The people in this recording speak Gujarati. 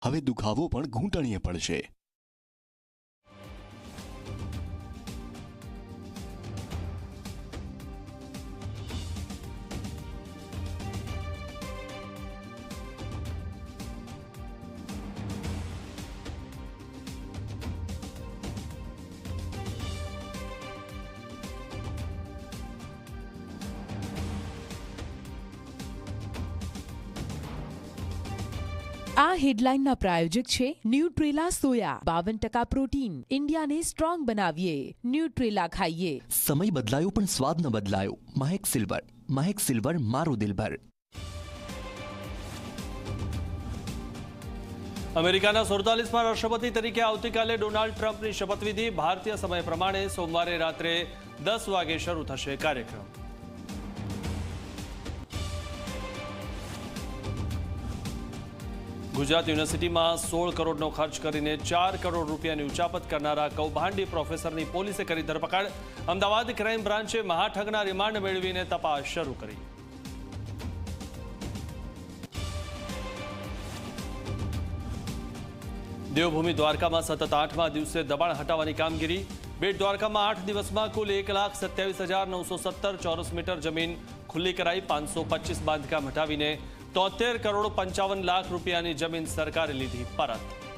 હવે દુખાવો પણ ઘૂંટણીએ પડશે. આ હેડલાઇનના પ્રાયોજક છે ન્યુટ્રેલા સોયા. 52% પ્રોટીન. ઇન્ડિયાને સ્ટ્રોંગ બનાવીએ. ન્યુટ્રેલા ખાઈએ. સમય બદલાયો પણ સ્વાદ ન બદલાયો. મહેક સિલ્વર. મહેક સિલ્વર મારું દિલભર. અમેરિકાના 47મા રાષ્ટ્રપતિ તરીકે આવતીકાલે ડોનાલ્ડ ટ્રમ્પની શપથવિધિ. ભારતીય સમય પ્રમાણે સોમવારે રાત્રે 10 વાગે શરૂ થશે કાર્યક્રમ. ગુજરાત યુનિવર્સિટીમાં 16 કરોડનો ખર્ચ કરીને 4 કરોડ રૂપિયાની ઉચાપત કરનારા કૌભાંડી પ્રોફેસરની પોલીસે કરી ધરપકડ. અમદાવાદ ક્રાઇમ બ્રાન્ચે મહાઠગના રિમાન્ડ મેળવીને તપાસ શરૂ કરી. દેવભૂમિ દ્વારકામાં સતત 8મા દિવસે દબાણ હટાવવાની કામગીરી. બેટ દ્વારકામાં 8 દિવસમાં કુલ 1,27,917 ચોરસ મીટર જમીન ખુલ્લી કરાઈ. 525 બાંધકામ હટાવીને 73 કરોડ 55 લાખ રૂપિયાની જમીન સરકારે લીધી પરત.